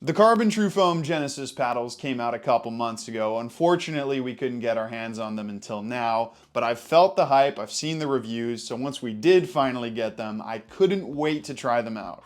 The CRBN TruFoam Genesis paddles came out a couple months ago. Unfortunately, we couldn't get our hands on them until now, but I've felt the hype, I've seen the reviews, so once we did finally get them, I couldn't wait to try them out.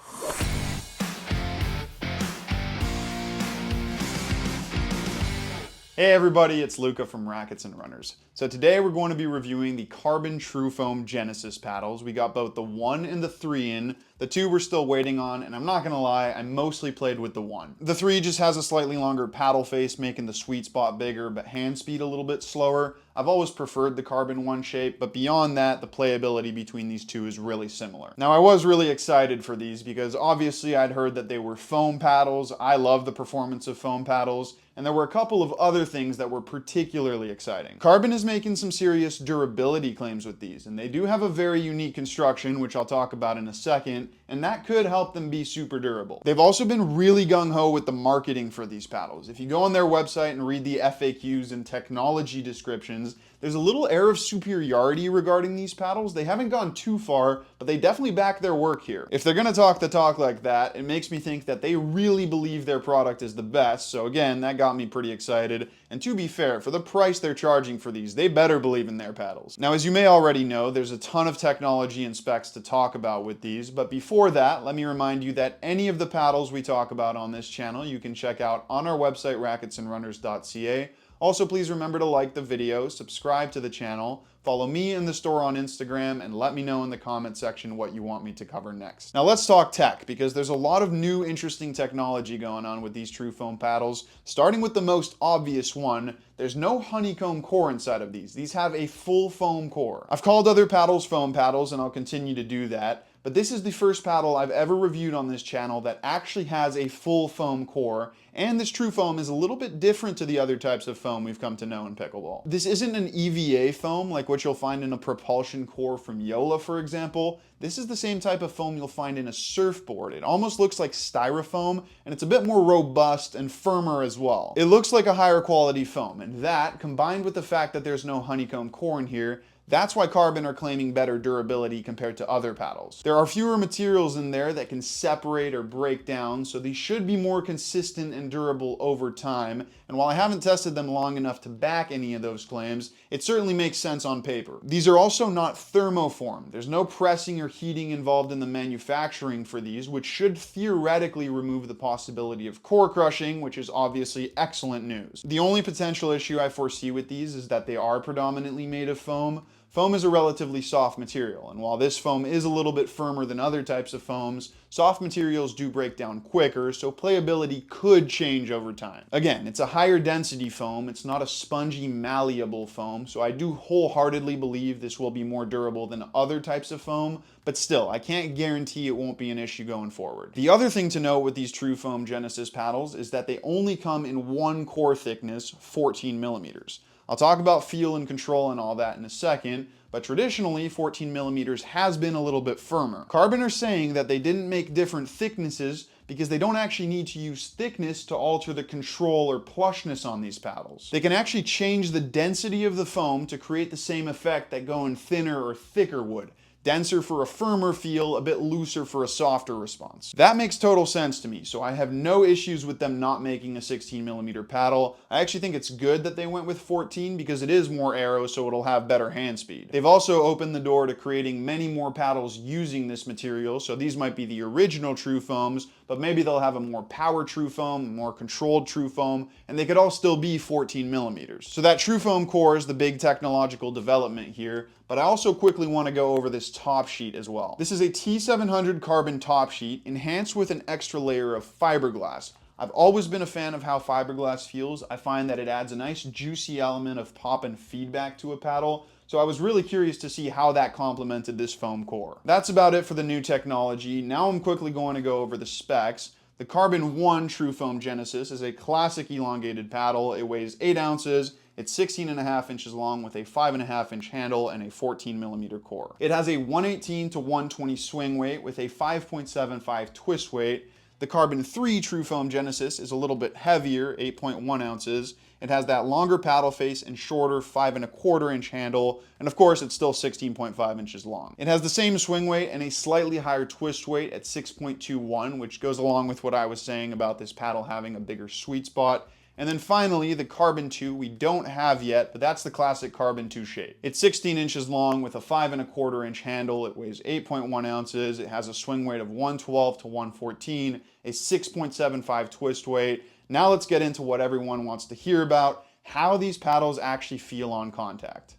Hey everybody, it's Luca from Rackets Runners. So today we're going to be reviewing the CRBN TruFoam Genesis paddles. We got both the 1 and the 3 in. The 2 we're still waiting on, and I'm not gonna lie, I mostly played with the 1. The 3 just has a slightly longer paddle face, making the sweet spot bigger, but hand speed a little bit slower. I've always preferred the CRBN 1 shape, but beyond that, the playability between these two is really similar. Now I was really excited for these because obviously I'd heard that they were foam paddles. I love the performance of foam paddles, and there were a couple of other things that were particularly exciting. CRBN is making some serious durability claims with these, and they do have a very unique construction, which I'll talk about in a second, and that could help them be super durable. They've also been really gung-ho with the marketing for these paddles. If you go on their website and read the FAQs and technology descriptions, there's a little air of superiority regarding these paddles. They haven't gone too far, but they definitely back their work here. If they're gonna talk the talk like that, it makes me think that they really believe their product is the best. So again, that got me pretty excited. And to be fair, for the price they're charging for these, they better believe in their paddles. Now, as you may already know, there's a ton of technology and specs to talk about with these, but before that, let me remind you that any of the paddles we talk about on this channel, you can check out on our website, racketsandrunners.ca. Also, please remember to like the video, subscribe to the channel, follow me in the store on Instagram, and let me know in the comment section what you want me to cover next. Now let's talk tech, because there's a lot of new interesting technology going on with these TruFoam paddles. Starting with the most obvious one, there's no honeycomb core inside of these. These have a full foam core. I've called other paddles foam paddles, and I'll continue to do that. But this is the first paddle I've ever reviewed on this channel that actually has a full foam core, and this TruFoam is a little bit different to the other types of foam we've come to know in pickleball. This isn't an EVA foam like what you'll find in a propulsion core from Yola, for example. This is the same type of foam you'll find in a surfboard. It almost looks like styrofoam, and it's a bit more robust and firmer as well. It looks like a higher quality foam, and that, combined with the fact that there's no honeycomb core in here, that's why CRBN are claiming better durability compared to other paddles. There are fewer materials in there that can separate or break down, so these should be more consistent and durable over time. And while I haven't tested them long enough to back any of those claims, it certainly makes sense on paper. These are also not thermoformed. There's no pressing or heating involved in the manufacturing for these, which should theoretically remove the possibility of core crushing, which is obviously excellent news. The only potential issue I foresee with these is that they are predominantly made of foam. Foam is a relatively soft material, and while this foam is a little bit firmer than other types of foams, soft materials do break down quicker, so playability could change over time. Again, it's a higher density foam, it's not a spongy, malleable foam, so I do wholeheartedly believe this will be more durable than other types of foam, but still, I can't guarantee it won't be an issue going forward. The other thing to note with these TruFoam Genesis paddles is that they only come in one core thickness, 14 millimeters. I'll talk about feel and control and all that in a second, but traditionally 14 millimeters has been a little bit firmer. CRBN are saying that they didn't make different thicknesses because they don't actually need to use thickness to alter the control or plushness on these paddles. They can actually change the density of the foam to create the same effect that going thinner or thicker would. Denser for a firmer feel, a bit looser for a softer response. That makes total sense to me, so I have no issues with them not making a 16 millimeter paddle. I actually think it's good that they went with 14 because it is more aero, so it'll have better hand speed. They've also opened the door to creating many more paddles using this material, so these might be the original TruFoams, but maybe they'll have a more power TruFoam, more controlled TruFoam, and they could all still be 14 millimeters. So that TruFoam core is the big technological development here, but I also quickly want to go over this top sheet as well. This is a T700 CRBN top sheet enhanced with an extra layer of fiberglass. I've always been a fan of how fiberglass feels. I find that it adds a nice juicy element of pop and feedback to a paddle, so I was really curious to see how that complemented this foam core. That's about it for the new technology. Now I'm quickly going to go over the specs. The CRBN 1 TruFoam Genesis is a classic elongated paddle. It weighs 8 ounces. It's 16.5 inches long with a 5.5 inch handle and a 14 millimeter core. It has a 118 to 120 swing weight with a 5.75 twist weight. The Carbon 3 TruFoam Genesis is a little bit heavier, 8.1 ounces. It has that longer paddle face and shorter 5¼ inch handle, and of course it's still 16.5 inches long. It has the same swing weight and a slightly higher twist weight at 6.21, which goes along with what I was saying about this paddle having a bigger sweet spot. And then finally, the Carbon 2 we don't have yet, but that's the classic Carbon 2 shape. It's 16 inches long with a 5¼ inch handle. It weighs 8.1 ounces. It has a swing weight of 112 to 114, a 6.75 twist weight. Now let's get into what everyone wants to hear about, how these paddles actually feel on contact.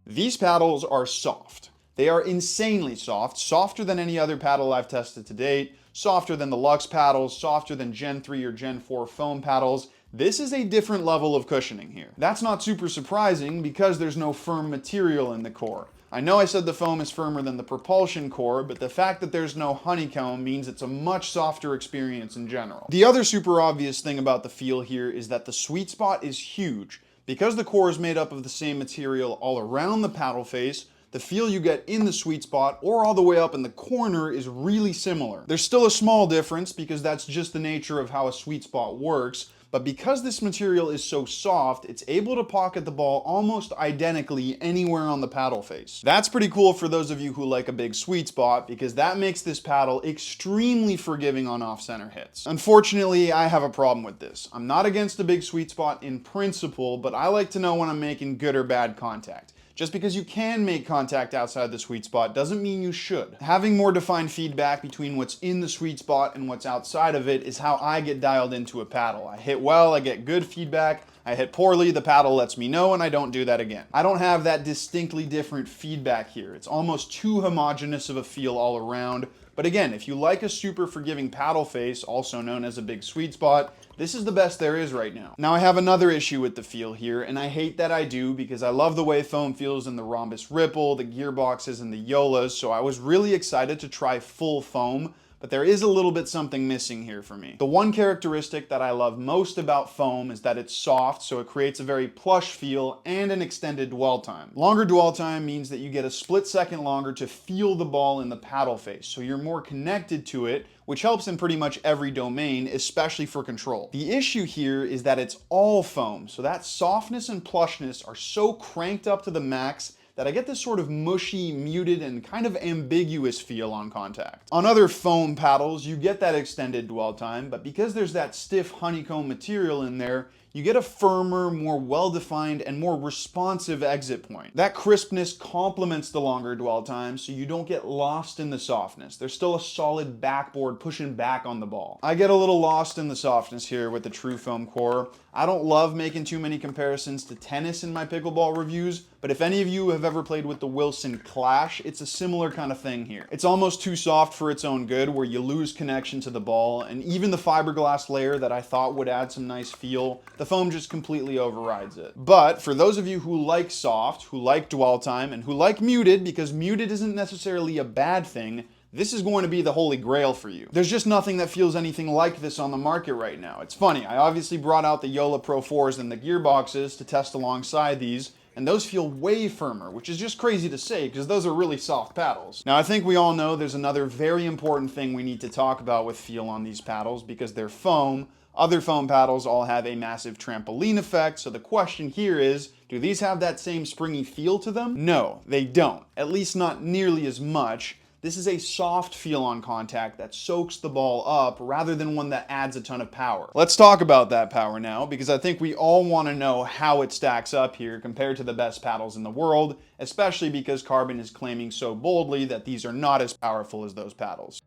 These paddles are soft. They are insanely soft, softer than any other paddle I've tested to date, softer than the Luxe paddles, softer than Gen 3 or Gen 4 foam paddles. This is a different level of cushioning here. That's not super surprising because there's no firm material in the core. I know I said the foam is firmer than the propulsion core, but the fact that there's no honeycomb means it's a much softer experience in general. The other super obvious thing about the feel here is that the sweet spot is huge. Because the core is made up of the same material all around the paddle face, the feel you get in the sweet spot or all the way up in the corner is really similar. There's still a small difference because that's just the nature of how a sweet spot works, but because this material is so soft, it's able to pocket the ball almost identically anywhere on the paddle face. That's pretty cool for those of you who like a big sweet spot because that makes this paddle extremely forgiving on off-center hits. Unfortunately, I have a problem with this. I'm not against a big sweet spot in principle, but I like to know when I'm making good or bad contact. Just because you can make contact outside the sweet spot doesn't mean you should. Having more defined feedback between what's in the sweet spot and what's outside of it is how I get dialed into a paddle. I hit well, I get good feedback. I hit poorly, the paddle lets me know, and I don't do that again. I don't have that distinctly different feedback here. It's almost too homogeneous of a feel all around. But again, if you like a super forgiving paddle face, also known as a big sweet spot, this is the best there is right now. Now I have another issue with the feel here, and I hate that I do because I love the way foam feels in the Rhombus Ripple, the gearboxes, and the Yolas, so I was really excited to try full foam, but there is a little bit something missing here for me. The one characteristic that I love most about foam is that it's soft, so it creates a very plush feel and an extended dwell time. Longer dwell time means that you get a split second longer to feel the ball in the paddle face, so you're more connected to it, which helps in pretty much every domain, especially for control. The issue here is that it's all foam, so that softness and plushness are so cranked up to the max that I get this sort of mushy, muted, and kind of ambiguous feel on contact. On other foam paddles, you get that extended dwell time, but because there's that stiff honeycomb material in there, you get a firmer, more well-defined, and more responsive exit point. That crispness complements the longer dwell time, so you don't get lost in the softness. There's still a solid backboard pushing back on the ball. I get a little lost in the softness here with the TruFoam core. I don't love making too many comparisons to tennis in my pickleball reviews, but if any of you have ever played with the Wilson Clash, it's a similar kind of thing here. It's almost too soft for its own good, where you lose connection to the ball, and even the fiberglass layer that I thought would add some nice feel, the foam just completely overrides it. But for those of you who like soft, who like dwell time, and who like muted, because muted isn't necessarily a bad thing, this is going to be the holy grail for you. There's just nothing that feels anything like this on the market right now. It's funny, I obviously brought out the Yola Pro 4s and the gearboxes to test alongside these, and those feel way firmer, which is just crazy to say because those are really soft paddles. Now I think we all know there's another very important thing we need to talk about with feel on these paddles because they're foam. Other foam paddles all have a massive trampoline effect, so the question here is, do these have that same springy feel to them? No, they don't, at least not nearly as much. This is a soft feel on contact that soaks the ball up rather than one that adds a ton of power. Let's talk about that power now because I think we all want to know how it stacks up here compared to the best paddles in the world, especially because Carbon is claiming so boldly that these are not as powerful as those paddles.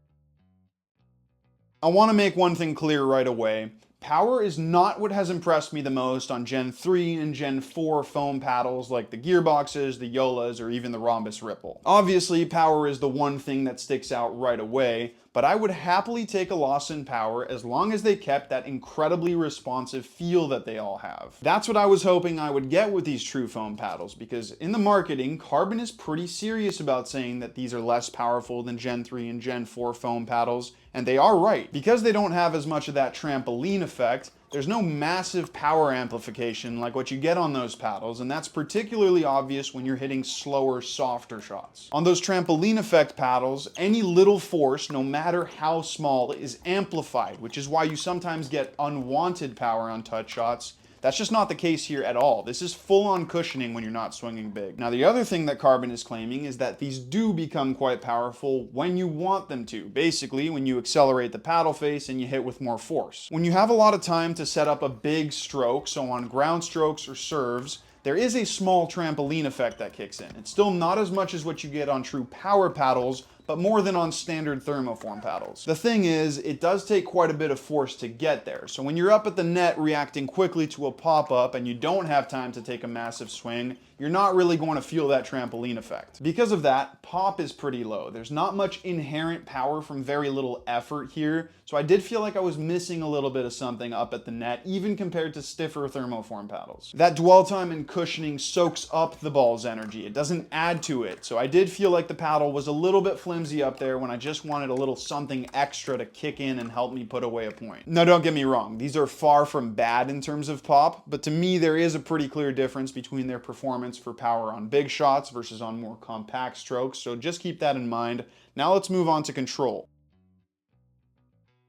I want to make one thing clear right away. Power is not what has impressed me the most on Gen 3 and Gen 4 foam paddles like the gearboxes, the Yolas, or even the Rhombus Ripple. Obviously, power is the one thing that sticks out right away, but I would happily take a loss in power as long as they kept that incredibly responsive feel that they all have. That's what I was hoping I would get with these TruFoam paddles, because in the marketing, Carbon is pretty serious about saying that these are less powerful than Gen 3 and Gen 4 foam paddles, and they are right. Because they don't have as much of that trampoline effect, There's no massive power amplification like what you get on those paddles, and that's particularly obvious when you're hitting slower, softer shots. On those trampoline effect paddles, any little force, no matter how small, is amplified, which is why you sometimes get unwanted power on touch shots. That's just not the case here at all. This is full-on cushioning when you're not swinging big. Now, the other thing that Carbon is claiming is that these do become quite powerful when you want them to. Basically, when you accelerate the paddle face and you hit with more force. When you have a lot of time to set up a big stroke, so on ground strokes or serves, there is a small trampoline effect that kicks in. It's still not as much as what you get on true power paddles, but more than on standard thermoform paddles. The thing is, it does take quite a bit of force to get there. So when you're up at the net reacting quickly to a pop-up and you don't have time to take a massive swing, you're not really going to feel that trampoline effect. Because of that, pop is pretty low. There's not much inherent power from very little effort here, so I did feel like I was missing a little bit of something up at the net, even compared to stiffer thermoform paddles. That dwell time and cushioning soaks up the ball's energy. It doesn't add to it, so I did feel like the paddle was a little bit flimsy up there when I just wanted a little something extra to kick in and help me put away a point. Now, don't get me wrong, these are far from bad in terms of pop, but to me there is a pretty clear difference between their performance for power on big shots versus on more compact strokes, so just keep that in mind. Now let's move on to control.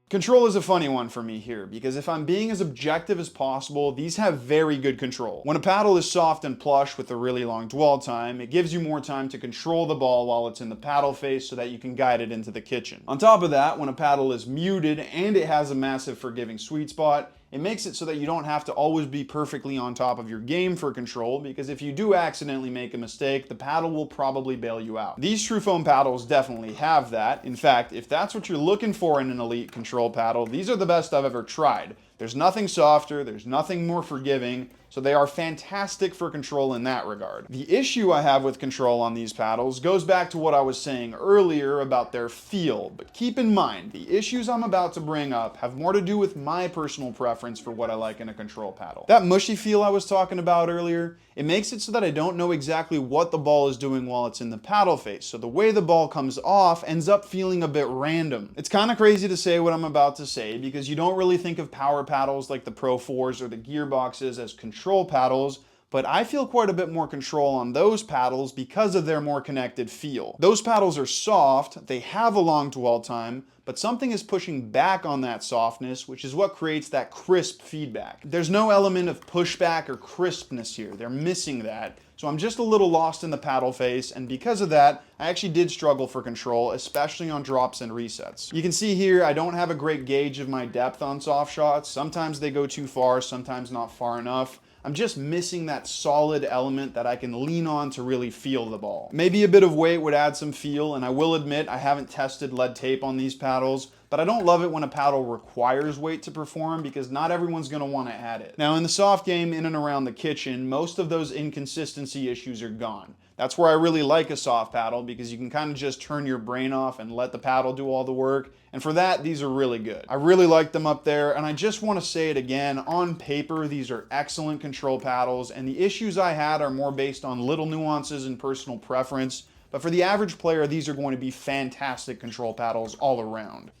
Control is a funny one for me here, because if I'm being as objective as possible, these have very good control. When a paddle is soft and plush with a really long dwell time, it gives you more time to control the ball while it's in the paddle face so that you can guide it into the kitchen. On top of that, when a paddle is muted and it has a massive forgiving sweet spot, it makes it so that you don't have to always be perfectly on top of your game for control, because if you do accidentally make a mistake, the paddle will probably bail you out. These TruFoam paddles definitely have that. In fact, if that's what you're looking for in an elite control paddle, these are the best I've ever tried. There's nothing softer, there's nothing more forgiving, so they are fantastic for control in that regard. The issue I have with control on these paddles goes back to what I was saying earlier about their feel, but keep in mind, the issues I'm about to bring up have more to do with my personal preference for what I like in a control paddle. That mushy feel I was talking about earlier, it makes it so that I don't know exactly what the ball is doing while it's in the paddle face, so the way the ball comes off ends up feeling a bit random. It's kind of crazy to say what I'm about to say, because you don't really think of power paddles like the Pro 4s or the Gearboxes as control paddles, but I feel quite a bit more control on those paddles because of their more connected feel. Those paddles are soft, they have a long dwell time, but something is pushing back on that softness, which is what creates that crisp feedback. There's no element of pushback or crispness here. They're missing that. So I'm just a little lost in the paddle face, and because of that, I actually did struggle for control, especially on drops and resets. You can see here, I don't have a great gauge of my depth on soft shots. Sometimes they go too far, sometimes not far enough. I'm just missing that solid element that I can lean on to really feel the ball. Maybe a bit of weight would add some feel, and I will admit I haven't tested lead tape on these paddles, but I don't love it when a paddle requires weight to perform, because not everyone's going to want to add it. Now in the soft game in and around the kitchen, most of those inconsistency issues are gone. That's where I really like a soft paddle, because you can kind of just turn your brain off and let the paddle do all the work. And for that, these are really good. I really like them up there, and I just want to say it again, on paper, these are excellent control paddles, and the issues I had are more based on little nuances and personal preference, but for the average player, these are going to be fantastic control paddles all around.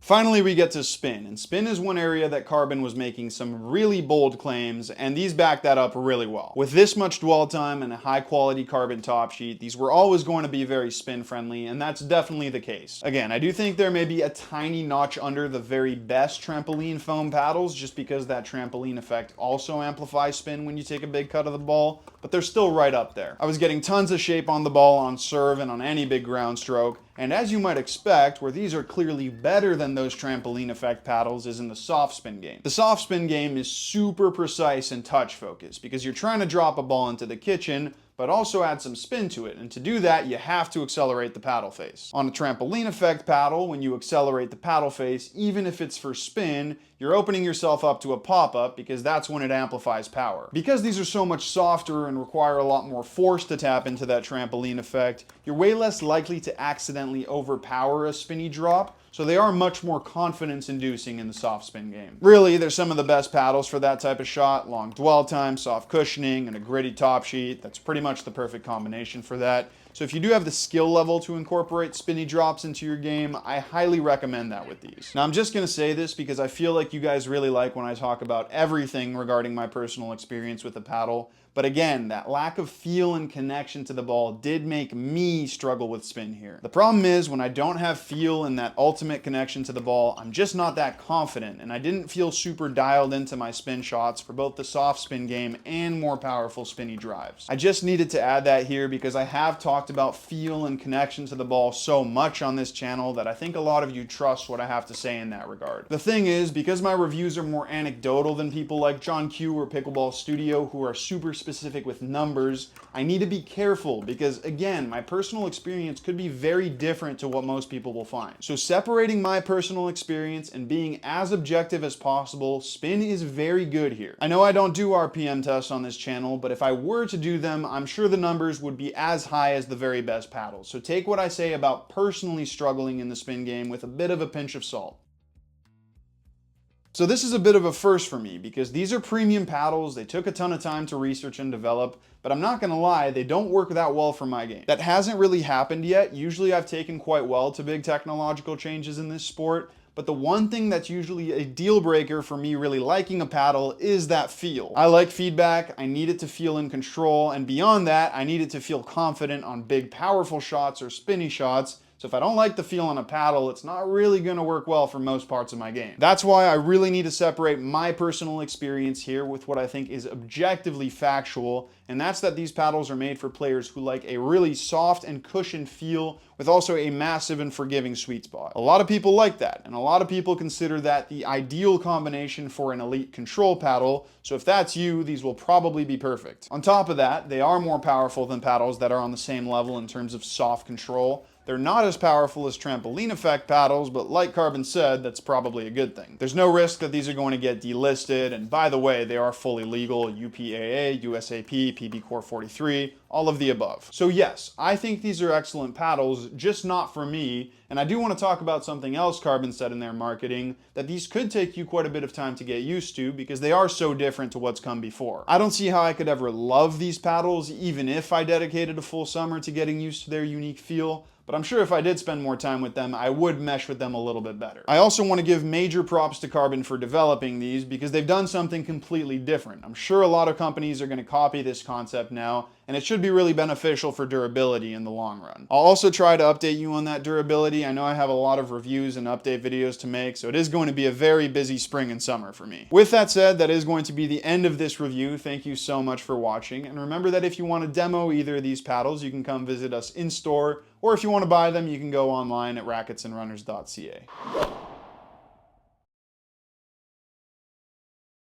Finally, we get to spin, and spin is one area that Carbon was making some really bold claims, and these back that up really well. With this much dwell time and a high quality Carbon top sheet, these were always going to be very spin friendly, and that's definitely the case. Again, I do think there may be a tiny notch under the very best trampoline foam paddles, just because that trampoline effect also amplifies spin when you take a big cut of the ball, but they're still right up there. I was getting tons of shape on the ball on serve and on any big ground stroke, and as you might expect, where these are clearly better than those trampoline effect paddles is in the soft spin game. The soft spin game is super precise and touch focused, because you're trying to drop a ball into the kitchen, but also add some spin to it, and to do that, you have to accelerate the paddle face. On a trampoline effect paddle, when you accelerate the paddle face, even if it's for spin, you're opening yourself up to a pop-up, because that's when it amplifies power. Because these are so much softer and require a lot more force to tap into that trampoline effect, you're way less likely to accidentally overpower a spinny drop, so they are much more confidence-inducing in the soft spin game. Really, they're some of the best paddles for that type of shot. Long dwell time, soft cushioning, and a gritty top sheet. That's pretty much the perfect combination for that. So if you do have the skill level to incorporate spinny drops into your game, I highly recommend that with these. Now I'm just gonna say this because I feel like you guys really like when I talk about everything regarding my personal experience with the paddle. But again, that lack of feel and connection to the ball did make me struggle with spin here. The problem is when I don't have feel and that ultimate connection to the ball, I'm just not that confident, and I didn't feel super dialed into my spin shots for both the soft spin game and more powerful spinny drives. I just needed to add that here because I have talked about feel and connection to the ball so much on this channel that I think a lot of you trust what I have to say in that regard. The thing is, because my reviews are more anecdotal than people like John Q or Pickleball Studio who are super specific with numbers, I need to be careful because, again, my personal experience could be very different to what most people will find. So separating my personal experience and being as objective as possible, spin is very good here. I know I don't do RPM tests on this channel, but if I were to do them, I'm sure the numbers would be as high as the very best paddles. So take what I say about personally struggling in the spin game with a bit of a pinch of salt. So this is a bit of a first for me because these are premium paddles. They took a ton of time to research and develop, but I'm not gonna lie, they don't work that well for my game. That hasn't really happened yet. Usually I've taken quite well to big technological changes in this sport, but the one thing that's usually a deal breaker for me really liking a paddle is that feel. I like feedback, I need it to feel in control, and beyond that, I need it to feel confident on big powerful shots or spinny shots. So if I don't like the feel on a paddle, it's not really gonna work well for most parts of my game. That's why I really need to separate my personal experience here with what I think is objectively factual, and that's that these paddles are made for players who like a really soft and cushioned feel with also a massive and forgiving sweet spot. A lot of people like that, and a lot of people consider that the ideal combination for an elite control paddle, so if that's you, these will probably be perfect. On top of that, they are more powerful than paddles that are on the same level in terms of soft control. They're not as powerful as trampoline effect paddles, but like Carbon said, that's probably a good thing. There's no risk that these are going to get delisted, and by the way, they are fully legal, UPAA, USAP, PB Core 43, all of the above. So yes, I think these are excellent paddles, just not for me, and I do want to talk about something else Carbon said in their marketing, that these could take you quite a bit of time to get used to because they are so different to what's come before. I don't see how I could ever love these paddles, even if I dedicated a full summer to getting used to their unique feel, but I'm sure if I did spend more time with them, I would mesh with them a little bit better. I also want to give major props to Carbon for developing these because they've done something completely different. I'm sure a lot of companies are going to copy this concept now, and it should be really beneficial for durability in the long run. I'll also try to update you on that durability. I know I have a lot of reviews and update videos to make, so it is going to be a very busy spring and summer for me. With that said, that is going to be the end of this review. Thank you so much for watching, and remember that if you want to demo either of these paddles, you can come visit us in store, or if you want to buy them, you can go online at racketsandrunners.ca.